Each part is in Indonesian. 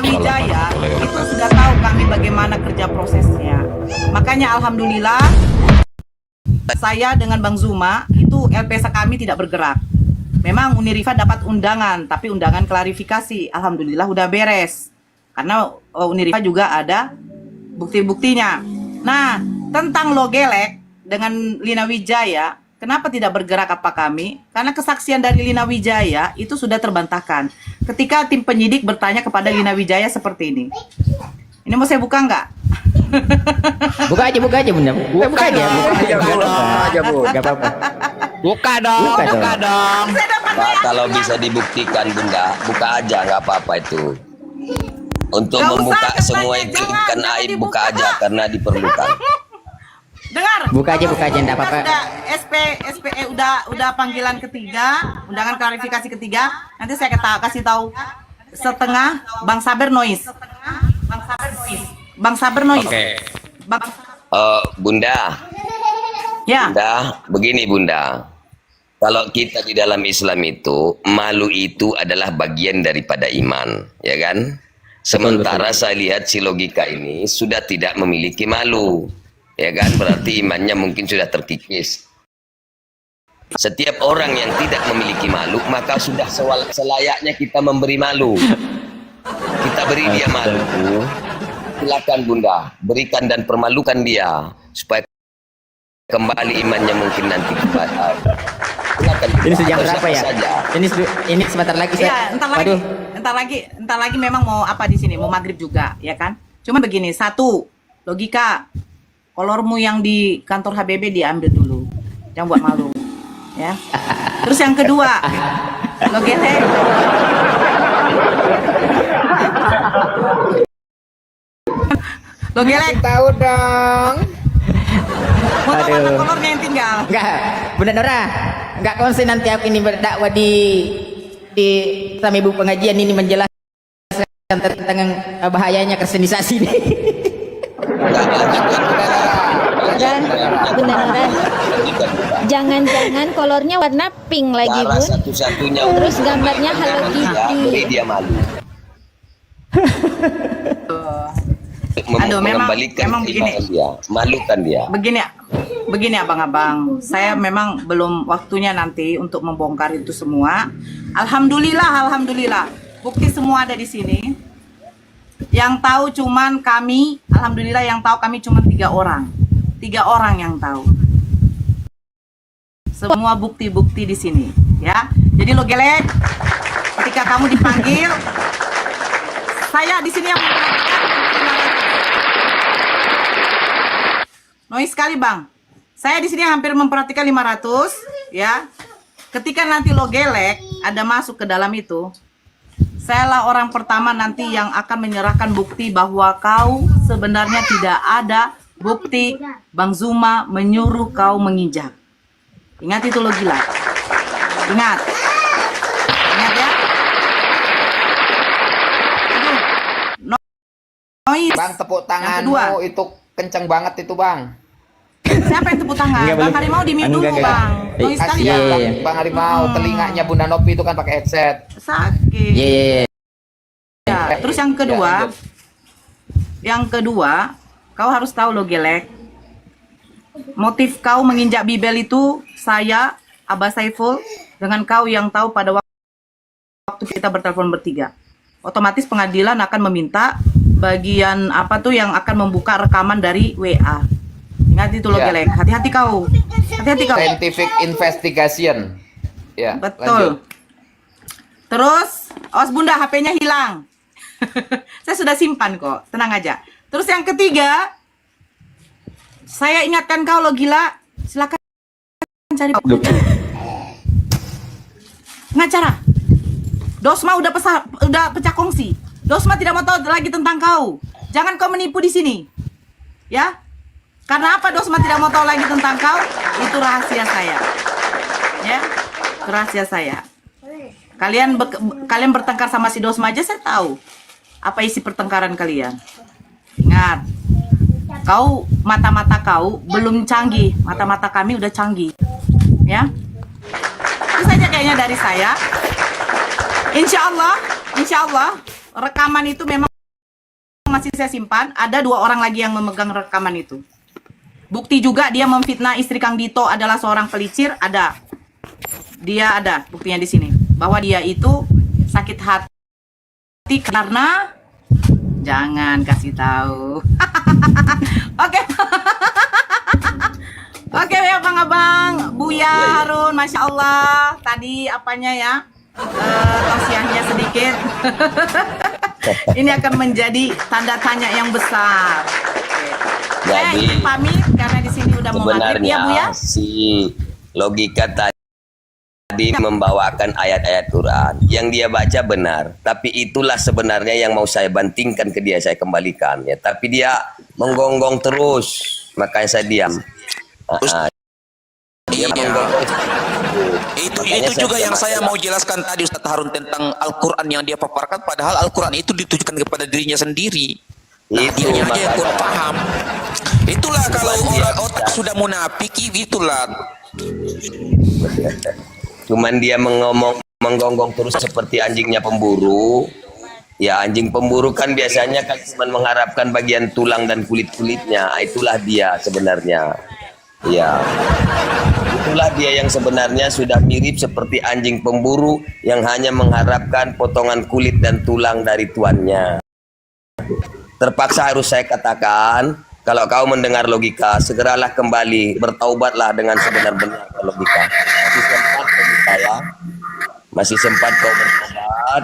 Wijaya itu sudah tahu kami bagaimana kerja prosesnya. Makanya alhamdulillah saya dengan Bang Zuma itu LPSA kami tidak bergerak. Memang Unirifa dapat undangan, tapi undangan klarifikasi. Alhamdulillah udah beres. Karena Unirifa juga ada bukti-buktinya. Nah, tentang Logelek dengan Lina Wijaya, kenapa tidak bergerak apa kami? Karena kesaksian dari Lina Wijaya itu sudah terbantahkan. Ketika tim penyidik bertanya kepada Lina Wijaya seperti ini. Ini mau saya buka nggak? Buka aja Bunda. Buka aja. Gak apa-apa. Buka dong. Nah, kalau bisa dibuktikan Bunda, buka aja, nggak apa-apa itu. Untuk Gak membuka usah, semua katanya, itu jangan kan aib, dibuka. buka aja karena diperlukan. Dengar. Buka aja enggak apa-apa. Udah SPE udah panggilan ketiga, undangan klarifikasi ketiga. Nanti saya kasih tahu setengah Bang Saber Noise. Bang Saber Noise. Oke. Bunda, Ya. Bunda, begini Bunda. Kalau kita di dalam Islam itu, malu itu adalah bagian daripada iman, ya kan? Sementara saya lihat si logika ini sudah tidak memiliki malu, ya kan? Berarti imannya mungkin sudah terkikis. Setiap orang yang tidak memiliki malu, maka sudah selayaknya kita memberi malu. Kita beri dia malu. Silakan Bunda, berikan dan permalukan dia supaya kembali imannya mungkin nanti kepada. Ini sejam berapa ya? Saja. Ini sebentar lagi Iya, saya. entar lagi memang mau apa di sini, mau maghrib juga, ya kan? Cuma begini, satu, logika, kolormu yang di kantor HBB diambil dulu, jangan buat malu, ya. Terus yang kedua, Logelek, Logelek, Tahu dong. mau tahu mana Aduh. kolornya yang tinggal? Enggak, Bunda Nora. Enggak konsen nanti aku ini berdakwah di sama ibu pengajian ini menjelaskan tentang bahayanya kristenisasi ini. Dan benar-benar jangan-jangan kolornya warna pink lagi Cara Bun. satu-satunya Terus gambarnya Hello ya, Kitty. beri dia malu. Aduh, memang Mengembalikan begini. iman dia, malukan dia. Begini abang-abang, saya memang belum waktunya nanti untuk membongkar itu semua. Alhamdulillah, bukti semua ada di sini. Yang tahu cuman kami, alhamdulillah yang tahu kami cuma 3 orang. 3 orang yang tahu. Semua bukti-bukti di sini, ya. Jadi Logelek, ketika kamu dipanggil, saya di sini yang noise sekali Bang. Saya di sini hampir memperhatikan 500, ya. Ketika nanti Logelek ada masuk ke dalam itu, sayalah orang pertama nanti yang akan menyerahkan bukti bahwa kau sebenarnya tidak ada bukti Bang Zuma menyuruh kau menginjak. Ingat itu Logelek. Ingat. Ingat ya. Aduh. Noise. Bang, tepuk Yang kedua. tanganmu itu kenceng banget itu Bang. Siapa yang tepuk tangan? Enggak, Bang belum. Harimau di mute dulu Enggak. Bang. Noise sekali Kasihan ya. Bang, Bang Harimau, telinganya Bunda Nopi itu kan pakai headset. Sakit. Iya. Ya, terus yang kedua, kau harus tahu Logelek. Motif kau menginjak Bibel itu saya, Abah Saiful, dengan kau yang tahu pada waktu kita bertelepon bertiga. Otomatis pengadilan akan meminta bagian apa tuh yang akan membuka rekaman dari WA. Ingat itu Logelek. Hati-hati kau. Hati-hati kau. Scientific investigation. Ya, Betul. lanjut. Terus, awas Bunda, HP-nya hilang. Saya sudah simpan kok, tenang aja. Terus yang ketiga, saya ingatkan kau lo gila, silakan cari pengacara. Dosma udah pecah kongsi. Dosma tidak mau tahu lagi tentang kau. Jangan kau menipu di sini, ya. Karena apa Dosma tidak mau tahu lagi tentang kau? Itu rahasia saya, ya. Itu rahasia saya. Kalian bertengkar sama si Dosma aja saya tahu apa isi pertengkaran kalian. Ingat, kau mata-mata kau belum canggih, mata-mata kami udah canggih, ya. Itu saja kayaknya dari saya. Insya Allah rekaman itu memang masih saya simpan. Ada 2 orang lagi yang memegang rekaman itu. Bukti juga dia memfitnah istri Kang Dito adalah seorang pelicir, ada. Dia ada buktinya di sini bahwa dia itu sakit hati karena jangan kasih tahu. Oke. Oke ya Bang Abang, Buya Harun, Masya Allah. Tadi apanya ya? Tausiahnya sedikit. Ini akan menjadi tanda tanya yang besar. Oke. Saya Jadi, izin pamit karena di sini udah mau maghrib ya Bu ya. sebenarnya si logika tadi membawakan ayat-ayat Quran yang dia baca benar, tapi itulah sebenarnya yang mau saya bantingkan ke dia, saya kembalikan ya. Tapi dia menggonggong terus, makanya saya diam. Dia menggonggong. Itu juga yang saya mau jelaskan tadi Ustaz Harun tentang Al-Quran yang dia paparkan, padahal Al-Quran itu ditujukan kepada dirinya sendiri. Nah, Itu dia aja yang makanya. kurang paham. Itulah kalau orang otak sudah munafik, itulah. Cuman dia menggonggong terus seperti anjingnya pemburu. Ya, anjing pemburu kan biasanya kan cuma mengharapkan bagian tulang dan kulit-kulitnya. Itulah dia sebenarnya. Ya. Itulah dia yang sebenarnya sudah mirip seperti anjing pemburu yang hanya mengharapkan potongan kulit dan tulang dari tuannya. Terpaksa harus saya katakan, kalau kau mendengar logika, segeralah kembali, bertaubatlah dengan sebenar-benar logika. Masih sempat bagi saya, masih sempat kau bertobat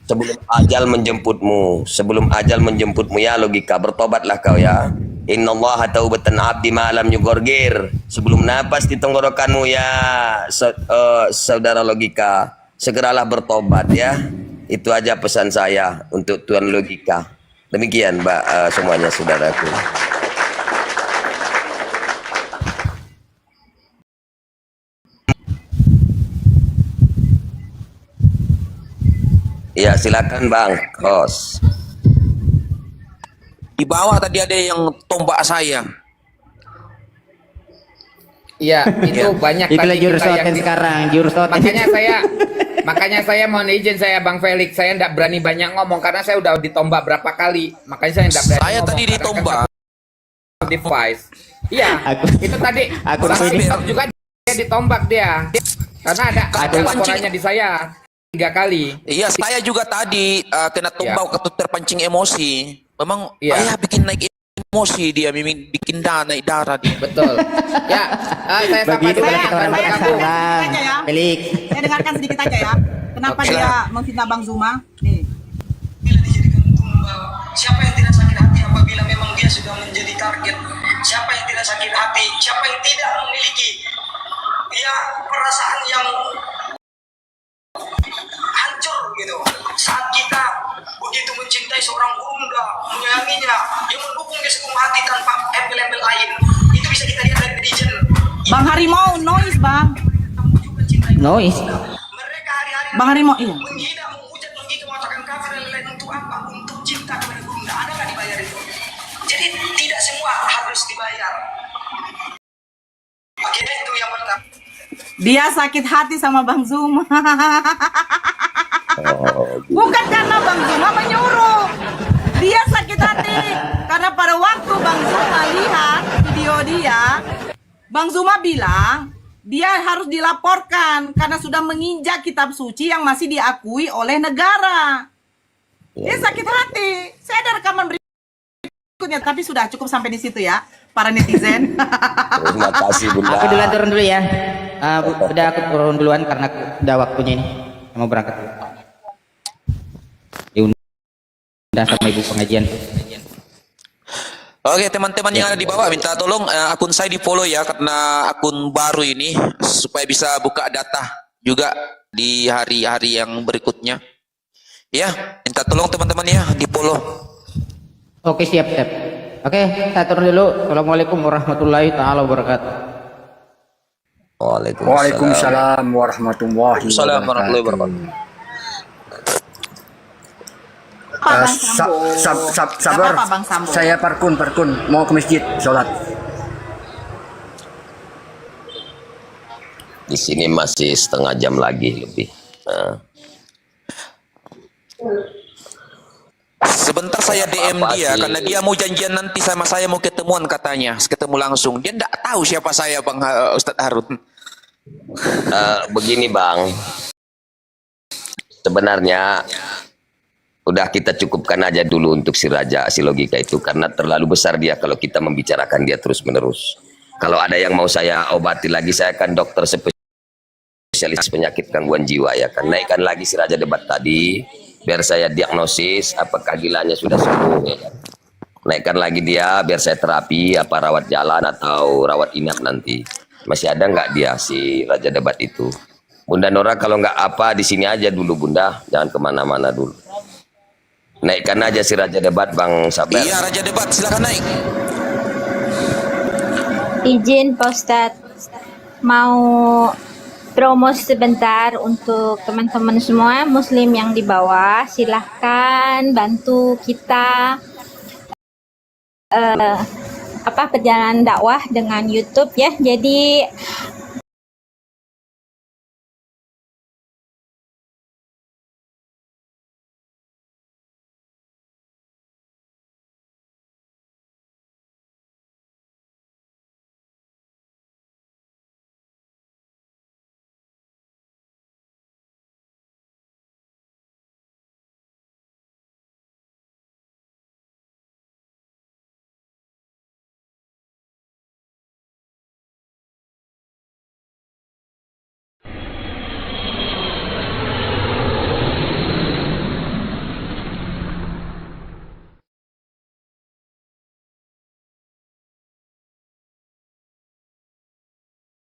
sebelum ajal menjemputmu. Sebelum ajal menjemputmu ya logika, bertobatlah kau ya. Innallaha taubatan abdi ma'lam yugorgir. Sebelum napas di tenggorokanmu ya saudara logika, segeralah bertobat ya. Itu aja pesan saya untuk Tuan Logika. Demikian Mbak semuanya saudaraku. Ya silakan Bang Kos. Di bawah tadi ada yang tombak saya. Iya, itu banyak Itulah tadi jurus kita Soten yang sekarang, jurus Soten. makanya saya mohon izin saya Bang Felix, saya tidak berani banyak ngomong karena saya udah ditombak berapa kali. Makanya saya tidak berani Saya ngomong, tadi karena ditombak. kan device. Iya, itu tadi Aku Bang ini- TikTok juga dia ditombak dia. Karena ada Aku- laporannya di saya 3 kali. Iya, saya juga tadi kena tombak waktu terpancing emosi. Memang Iya. ayah bikin naik emosi dia, bikin naik darah dia. Betul. Ya, saya sapa Begitu dulu kalau Saya- kita orang saya- biasa, saya- Bang. aja ya. Felix. Saya dengarkan sedikit aja ya. Kenapa Oke. dia memfitnah Bang Zuma? Nih. Bila dijadikan tumbal, siapa yang tidak sakit hati apabila memang dia sudah menjadi target? Siapa yang tidak sakit hati? Siapa yang tidak memiliki ya perasaan yang hancur gitu saat kita begitu mencintai seorang bunda, menyayanginya, dia mendukung dia sepenuh hati tanpa embel-embel lain. Itu bisa kita lihat dari netizen. Bang Harimau noise, Bang. Kamu juga cintai Noise. mereka hari-hari Bang Harimau, iya. menghina, menghujat, menggigit, mengatakan kafir dan lain-lain untuk apa? Untuk cinta kepada bunda. Ada nggak dibayar itu? Jadi tidak semua harus dibayar. Akhirnya itu yang pertama. Dia sakit hati sama Bang Zuma. Bukan karena Bang Zuma menyuruh. Dia sakit hati karena pada waktu Bang Zuma lihat video dia, Bang Zuma bilang dia harus dilaporkan karena sudah menginjak kitab suci yang masih diakui oleh negara. Dia sakit hati. Saya ada rekaman berikutnya, tapi sudah cukup sampai di situ ya, para netizen. Terima kasih Bunda. Aku duluan turun dulu ya. Udah aku turun duluan karena udah waktunya ini. Saya mau berangkat dulu. Diundang sama ibu pengajian. Oke, teman-teman yang ada di bawah minta tolong akun saya di follow ya, karena akun baru ini supaya bisa buka data juga di hari-hari yang berikutnya. Ya, minta tolong teman-teman ya di follow. Oke, siap. Oke, saya turun dulu. Assalamualaikum warahmatullahi taala wabarakatuh. Waalaikumsalam warahmatullahi Assalamualaikum warahmatullahi wabarakatuh. wabarakatuh. Apa Bang Sambo? Sabar, Gak apa-apa, Bang Sambo. saya parkun mau ke masjid sholat. Di sini masih setengah jam lagi lebih. Nah. Sebentar saya DM Apa dia sih? karena dia mau janjian nanti sama saya mau ketemuan katanya, ketemu langsung. Dia enggak tahu siapa saya Bang Ustadz Harun. Begini Bang, sebenarnya udah kita cukupkan aja dulu untuk si Raja, si logika itu, karena terlalu besar dia kalau kita membicarakan dia terus menerus. Kalau ada yang mau saya obati lagi, saya kan dokter spesialis penyakit gangguan jiwa ya kan. Naikkan lagi si Raja Debat tadi, biar saya diagnosis apakah gilanya sudah sembuh ya kan. Naikkan lagi dia biar saya terapi, apa rawat jalan atau rawat inap nanti. Masih ada nggak dia si Raja Debat itu? Bunda Nora kalau nggak apa di sini aja dulu Bunda, jangan kemana-mana dulu. Naikkan aja si Raja Debat Bang Sabar. Iya Raja Debat, silakan naik. Izin Pak Ustadz, mau promo sebentar untuk teman-teman semua muslim yang di bawah, silahkan bantu kita perjalanan dakwah dengan YouTube ya. Jadi